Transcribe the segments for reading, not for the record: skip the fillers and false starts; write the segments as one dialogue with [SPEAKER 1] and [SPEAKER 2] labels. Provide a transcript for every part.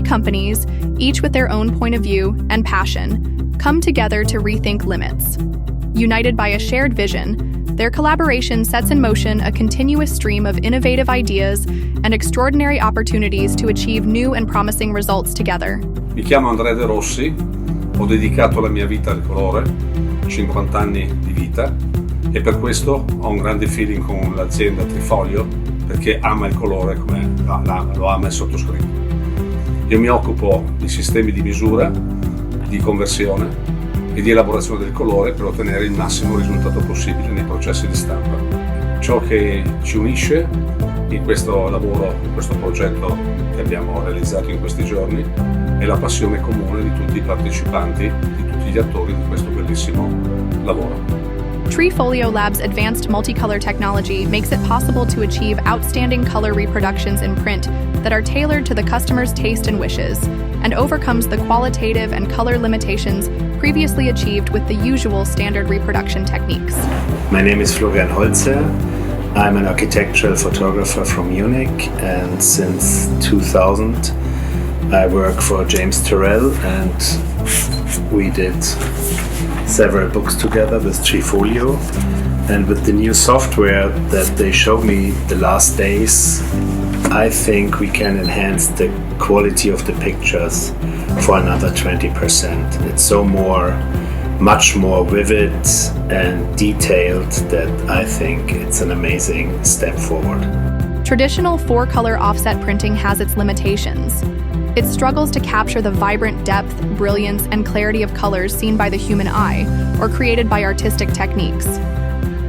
[SPEAKER 1] companies, each with their own point of view and passion, come together to rethink limits. United by a shared vision, their collaboration sets in motion a continuous stream of innovative ideas and extraordinary opportunities to achieve new and promising results together.
[SPEAKER 2] Mi chiamo Andrea De Rossi, ho dedicato la mia vita al colore, 50 anni di vita, e per questo ho un grande feeling con l'azienda Trifoglio, perché ama il colore come lo ama il sottoscritto. Io mi occupo di sistemi di misura, di conversione e di elaborazione del colore per ottenere il massimo risultato possibile nei processi di stampa. Ciò che ci unisce in questo lavoro, in questo progetto che abbiamo realizzato in questi giorni, è la passione comune di tutti i partecipanti, di tutti gli attori di questo bellissimo lavoro.
[SPEAKER 1] Trifoglio Labs' advanced multicolor technology makes it possible to achieve outstanding color reproductions in print that are tailored to the customer's taste and wishes, and overcomes the qualitative and color limitations previously achieved with the usual standard reproduction techniques.
[SPEAKER 3] My name is Florian Holzer. I'm an architectural photographer from Munich, and since 2000 I work for James Turrell, and we did several books together with Trifoglio. And with the new software that they showed me the last days, I think we can enhance the quality of the pictures for another 20%. It's much more vivid and detailed that I think it's an amazing step forward.
[SPEAKER 1] Traditional 4-color offset printing has its limitations. It struggles to capture the vibrant depth, brilliance, and clarity of colors seen by the human eye or created by artistic techniques.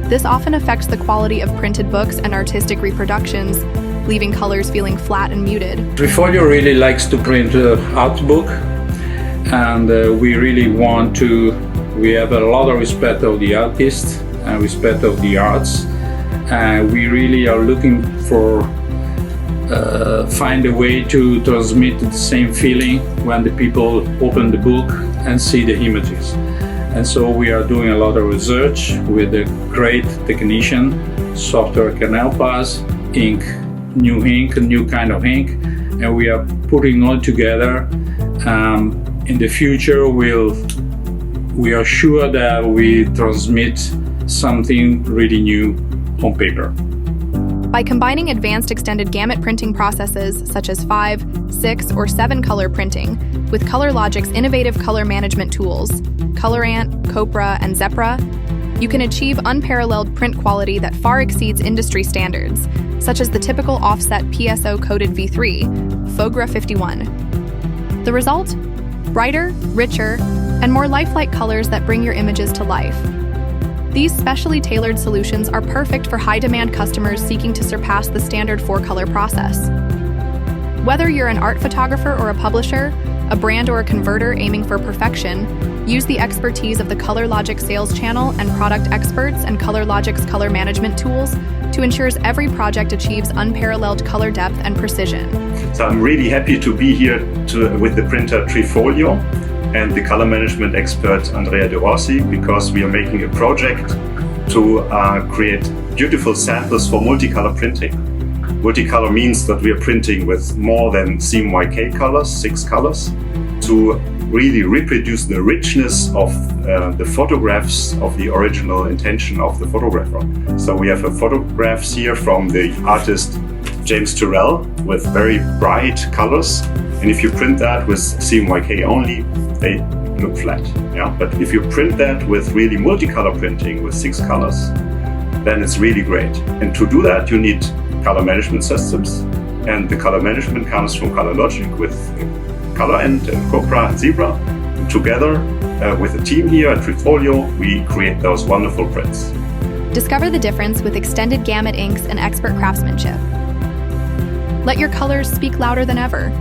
[SPEAKER 1] This often affects the quality of printed books and artistic reproductions, leaving colors feeling flat and muted.
[SPEAKER 4] Trifoglio really likes to print art book, and we have a lot of respect of the artists and respect of the arts, and we really are looking for find a way to transmit the same feeling when the people open the book and see the images. And so we are doing a lot of research with a great technician. Software can help us, new kind of ink, and we are putting all together. In the future, we are sure that we transmit something really new on paper.
[SPEAKER 1] By combining advanced extended gamut printing processes such as 5, 6, or 7-color printing with ColorLogic's innovative color management tools, Colorant, Copra, and Zepra, you can achieve unparalleled print quality that far exceeds industry standards, such as the typical offset PSO-coated V3, Fogra 51. The result? Brighter, richer, and more lifelike colors that bring your images to life. These specially tailored solutions are perfect for high-demand customers seeking to surpass the standard 4-color process. Whether you're an art photographer or a publisher, a brand or a converter aiming for perfection, use the expertise of the ColorLogic sales channel and product experts and ColorLogic's color management tools to ensure every project achieves unparalleled color depth and precision.
[SPEAKER 5] So I'm really happy to be here with the printer Trifoglio and the color management expert Andrea De Rossi, because we are making a project to create beautiful samples for multicolor printing. Multicolor means that we are printing with more than CMYK colors, 6 colors, to really reproduce the richness of the photographs of the original intention of the photographer. So we have photographs here from the artist James Turrell with very bright colors, and if you print that with CMYK only, they look flat. Yeah? But if you print that with really multicolor printing with 6 colors, then it's really great. And to do that, you need color management systems, and the color management comes from ColorLogic with Colorant and Copra and Zebra. And together with the team here at Trifoglio, we create those wonderful prints.
[SPEAKER 1] Discover the difference with extended gamut inks and expert craftsmanship. Let your colors speak louder than ever.